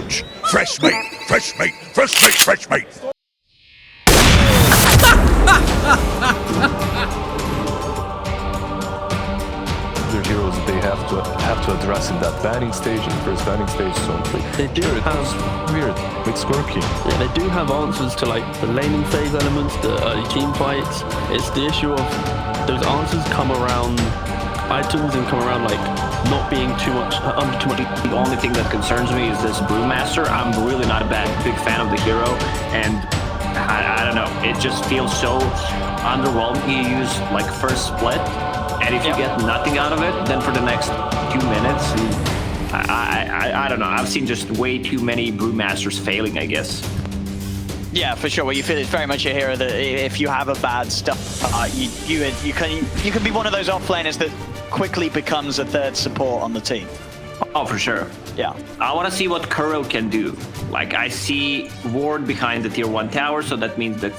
Ouch! Fresh meat! Fresh meat! Fresh meat! Fresh meat! Their heroes that they have to address in that banning stage, in the first banning stage, so they do have weird, like Scorpion. Yeah, they do have answers to like the laning phase elements, the early team fights. It's the issue of those answers come around items and come around like not being too much under too much. The only thing that concerns me is this Brewmaster. I'm really not a big fan of the hero, and I don't know. It just feels so underwhelming. You use like first split, and if you get nothing out of it, then for the next few minutes, I don't know. I've seen just way too many Brewmasters failing, I guess. Yeah, for sure. Well, you feel it's very much a hero that if you have a bad stuff, you can be one of those offlaners that quickly becomes a third support on the team. Oh, for sure. Yeah. I want to see what Kuro can do. Like, I see Ward behind the tier 1 tower, so that means that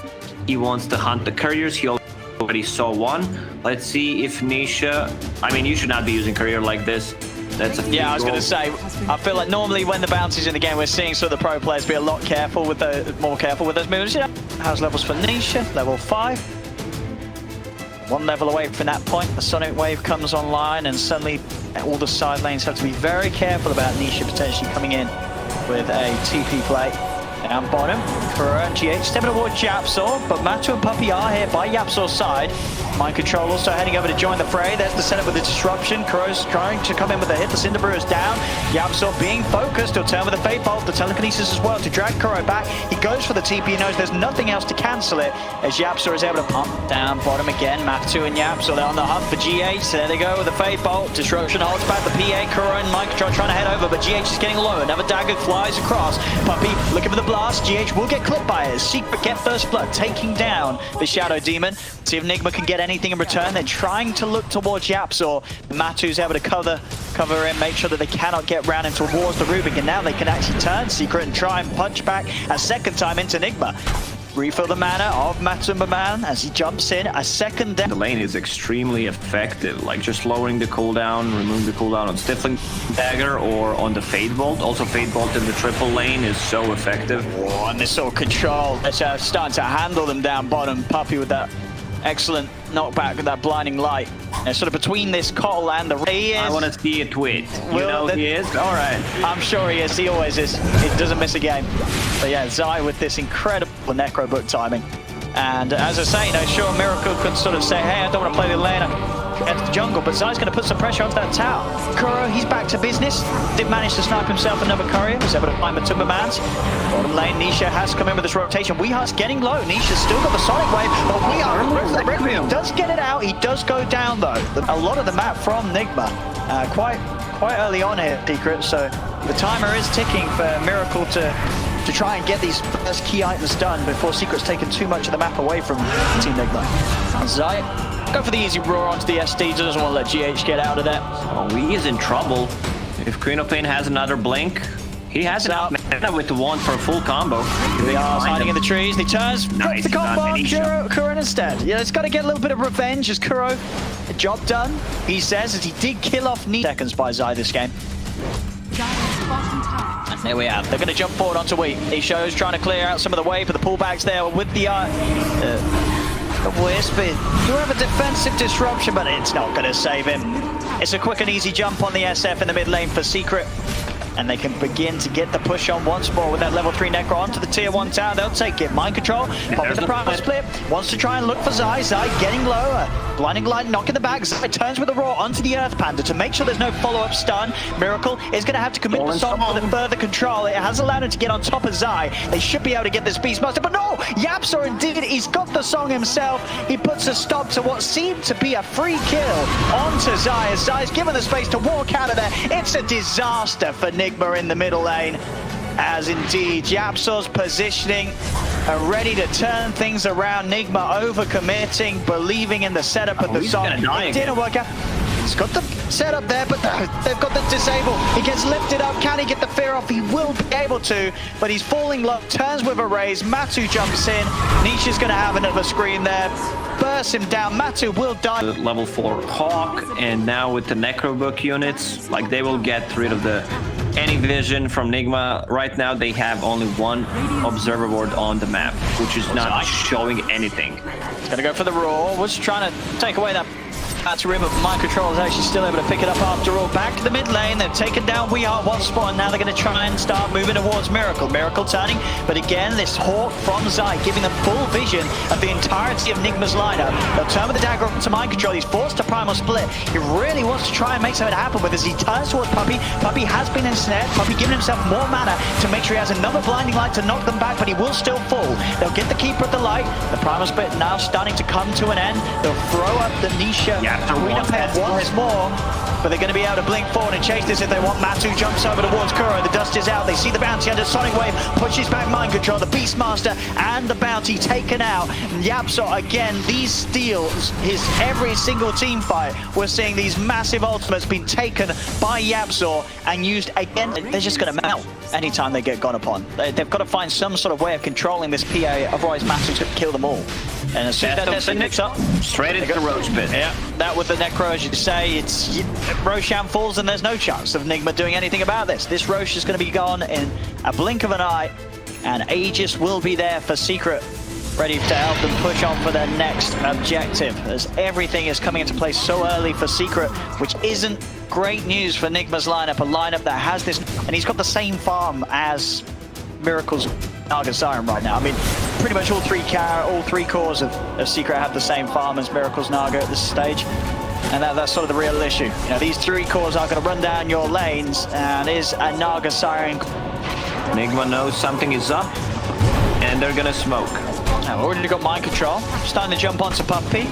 he wants to hunt the couriers. He already saw one. Let's see if Nisha... I mean, you should not be using courier like this. That's a I was going to say, I feel like normally when the bounce is in the game, we're seeing sort of the pro players be a lot careful with more careful with those moves. Yeah. How's levels for Nisha? Level 5. 1 level away from that point, the Sonic Wave comes online, and suddenly all the side lanes have to be very careful about Nisha potentially coming in with a TP play. Down bottom, Kuro and GH stepping towards Yapsor, but Matu and Puppy are here by Yapsor's side. Mind Control also heading over to join the fray. There's the setup with the disruption. Kuro's trying to come in with a hit. The Cinder Brew is down. Yapsor being focused. He'll turn with the Fate Bolt, the telekinesis as well to drag Kuro back. He goes for the TP. He knows there's nothing else to cancel it as Yapsor is able to pump down bottom again. Matu and Yapsor, they're on the hunt for GH. There they go with the Fate Bolt. Disruption holds back the PA. Kuro and Mind Control trying to head over, but GH is getting low. Another dagger flies across. Puppy looking for the blast. GH will get clipped by it. Secret get first blood, taking down the Shadow Demon. See if Nigma can get anything in return. They're trying to look towards Yapsor. Matu's able to cover in, make sure that they cannot get round in towards the Rubik, and now they can actually turn Secret and try and punch back a second time into Nigma. Refill the mana of Matsumbaman as he jumps in a second down. The lane is extremely effective, like just lowering the cooldown, removing the cooldown on Stifling Dagger or on the Fate Bolt. Also Fate Bolt in the triple lane is so effective. Oh, and this sort of control, they're starting to handle them down bottom. Puppy with that excellent knockback with that blinding light. And sort of between this call and the... I want to see a tweet. You know he is? All right. I'm sure he is. He always is. He doesn't miss a game. But yeah, Zai with this incredible Necro Book timing. And as I say, you know, sure, Miracle could sort of say, hey, I don't want to play the lane against the jungle, but Zai's going to put some pressure onto that tower. Kuro, he's back to business. Did manage to snipe himself another courier. Was able to find Matumbaman's. Bottom lane, Nisha has come in with this rotation. Weehar's getting low. Nisha's still got the Sonic Wave, but Weehar he does get it out. He does go down, though. A lot of the map from Nigma. Quite early on here, Secret, so the timer is ticking for Miracle to try and get these first key items done before Secret's taken too much of the map away from Team Nigma. Zai, go for the easy roar onto the SD, doesn't want to let GH get out of that. Oh, he is in trouble. If Queen of Pain has another blink, he has it out with the wand for a full combo. They are hiding in the trees, he turns, nice. the combo, Kuro instead. Yeah, it's got to get a little bit of revenge as Kuro, a job done, he says, as he did kill off seconds by Zai this game. There we are. They're going to jump forward onto Wheat. He shows trying to clear out some of the wave, but the pullbacks there with the Wisp. Do have a defensive disruption, but it's not going to save him. It's a quick and easy jump on the SF in the mid lane for Secret. And they can begin to get the push on once more with that level 3 Necro onto the tier 1 tower. They'll take it. Mind Control, popping the primal split. Wants to try and look for Zai. Zai getting lower. Blinding Light knocking the back. Zai turns with a roar onto the Earth Panda to make sure there's no follow-up stun. Miracle is going to have to commit the song for the further control. It has allowed him to get on top of Zai. They should be able to get this Beastmaster, but no! Yapsor indeed, he's got the song himself. He puts a stop to what seemed to be a free kill onto Zai. As Zai's given the space to walk out of there. It's a disaster for Nigma in the middle lane. As indeed, Yapsor's positioning and ready to turn things around. Nigma overcommitting, believing in the setup of the song. It didn't work out. He's got the setup there, but they've got the disable. He gets lifted up. Can he get the fear off? He will be able to, but he's falling low. Turns with a raise. Matu jumps in. Nisha's going to have another screen there. Bursts him down. Matu will die. Level 4 Hawk, and now with the Necrobook units, like they will get rid of the any vision from Nigma. Right now, they have only one observer board on the map, which is not showing anything. He's gonna go for the roar. Was trying to take away that rim, but Mind Control is actually still able to pick it up after all. Back to the mid lane. They've taken down We Are one spot, and now they're going to try and start moving towards Miracle. Miracle turning, but again, this Hawk from Zai giving them full vision of the entirety of Nigma's lineup. They'll turn with the dagger to Mind Control. He's forced to primal split. He really wants to try and make something happen with as he turns towards Puppey. Puppey has been ensnared. Puppey giving himself more mana to make sure he has another blinding light to knock them back, but he will still fall. They'll get the Keeper of the Light. The primal split now starting to come to an end. They'll throw up the Nisha. Once more, but they're going to be able to blink forward and chase this if they want. Matu jumps over towards Kuro. The dust is out. They see the bounty under Sonic Wave, pushes back Mind Control. The Beastmaster and the bounty taken out. Yapzor again, these steals his every single team fight. We're seeing these massive ultimates being taken by Yapzor and used again. They're just going to melt anytime they get gone upon. They've got to find some sort of way of controlling this PA, otherwise Matu's going to kill them all. And as soon as that Destiny picks up, straight into the Roach Pit. Yeah, that with the Necro, as you say, it's Roshan falls and there's no chance of Nigma doing anything about this. This Rosh is going to be gone in a blink of an eye, and Aegis will be there for Secret, ready to help them push on for their next objective, as everything is coming into place so early for Secret, which isn't great news for Nigma's lineup, a lineup that has this, and he's got the same farm as Miracle's Naga Siren right now. I mean, pretty much all three cores of Secret have the same farm as Miracle's Naga at this stage. And that's sort of the real issue. You know, these three cores are going to run down your lanes, and is a Naga Siren. Nigma knows something is up, and they're going to smoke. Now, already got Mind Control, starting to jump onto Puppey.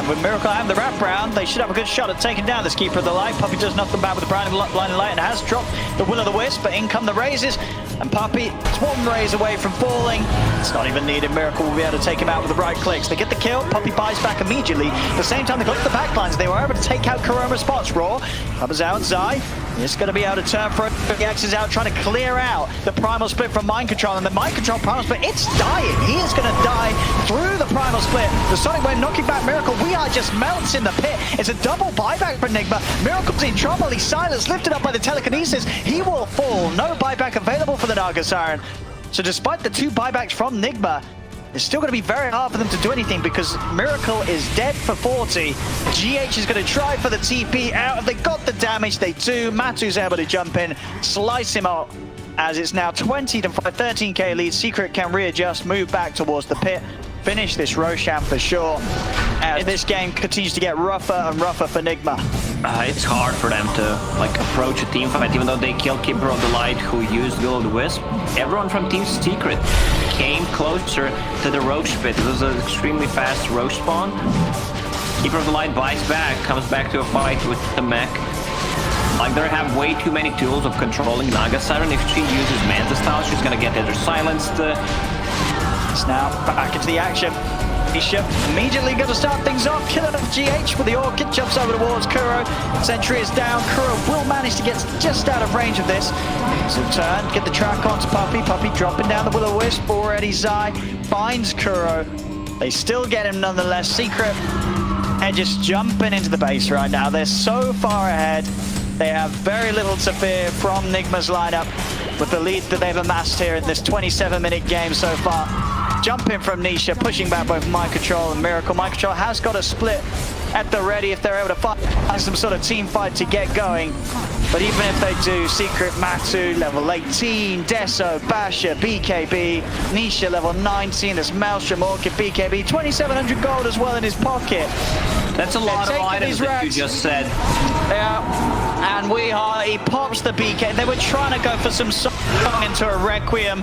With Miracle having the wraparound, they should have a good shot at taking down this Keeper of the Light. Puppey does knock them back with the blinding light and has dropped the Will-o'-the-Wisp, but in come the Razes. And Puppey is one raise away from falling. It's not even needed. Miracle will be able to take him out with the right clicks. They get the kill. Puppey buys back immediately. At the same time, they got the backlines. They were able to take out Kuroma spots. Raw comes out. Zai is going to be able to turn for it. The X is out trying to clear out the primal split from Mind Control. And the Mind Control primal split, it's dying. He is going to die through the primal split. The Sonic Wave knocking back Miracle. We Are just melts in the pit. It's a double buyback for Nigma. Miracle's in trouble. He's silenced, lifted up by the telekinesis. He will fall. No buyback available for the Naga Siren. So despite the two buybacks from Nigma, it's still going to be very hard for them to do anything because Miracle is dead for 40. GH is going to try for the TP out. If they got the damage, they do. Matu's able to jump in, slice him out. As it's now 20 to 5, 13k lead. Secret can readjust, move back towards the pit, finish this Roshan for sure. As this game continues to get rougher and rougher for Nigma. It's hard for them to approach a team fight, even though they killed Keeper of the Light, who used Will-o'-the-Wisp. Everyone from Team Secret came closer to the Roach Pit. It was an extremely fast Roach spawn. Keeper of the Light buys back, comes back to a fight with the mech. They have way too many tools of controlling Naga Siren. If she uses Manta style, she's gonna get either silenced. It's now back into the action. Nisha immediately going to start things off, killing off GH with the Orchid, jumps over towards Kuro. Sentry is down. Kuro will manage to get just out of range of this. So turn, get the track onto Puppey. Puppey dropping down the Will-o'-Wisp. Already Zai finds Kuro. They still get him nonetheless. Secret and just jumping into the base right now. They're so far ahead. They have very little to fear from Nigma's lineup with the lead that they've amassed here in this 27-minute game so far. Jumping from Nisha, pushing back both Mind Control and Miracle. Mind Control has got a split at the ready if they're able to find some sort of team fight to get going. But even if they do, Secret, Matu, level 18, Deso, Basha, BKB, Nisha, level 19, there's Maelstrom, Orchid, BKB, 2,700 gold as well in his pocket. That's a lot of items that you just said. Yeah, and he pops the BK. They were trying to go for some song into a Requiem,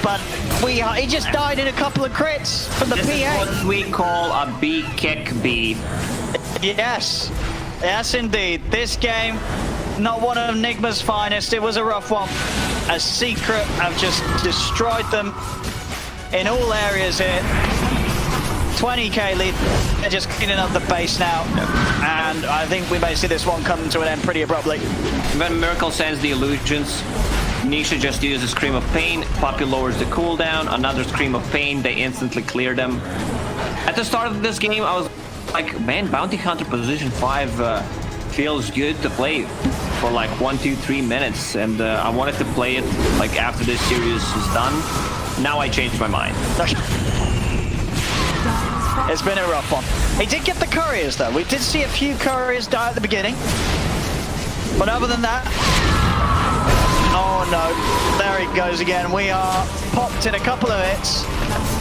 but he just died in a couple of crits from the PA. This is what we call a B-kick B. Yes, yes indeed. This game, not one of Nigma's finest. It was a rough one. As Secret have just destroyed them in all areas here. 20k lead. They're just cleaning up the base now. And I think we may see this one come to an end pretty abruptly. When Miracle sends the illusions, Nisha just uses Scream of Pain. Puppey lowers the cooldown. Another Scream of Pain. They instantly clear them. At the start of this game, I was like, man, Bounty Hunter position 5 feels good to play for like 1, 2, 3 minutes, and I wanted to play it like after this series is done. Now I changed my mind. It's been a rough one. He did get the couriers though. We did see a few couriers die at the beginning. But other than that... Oh no, there he goes again. We are popped in a couple of hits.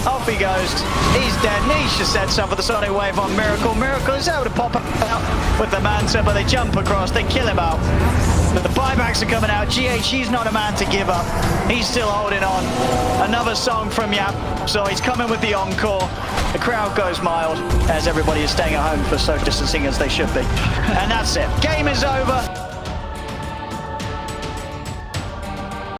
Off he goes. He's dead. Nisha sets up with the Sonic Wave on Miracle. Miracle is able to pop out with the Manta, but they jump across. They kill him out. The buybacks are coming out. GH, he's not a man to give up. He's still holding on. Another song from Yap. So he's coming with the encore. The crowd goes mild as everybody is staying at home for social distancing as they should be. And that's it. Game is over.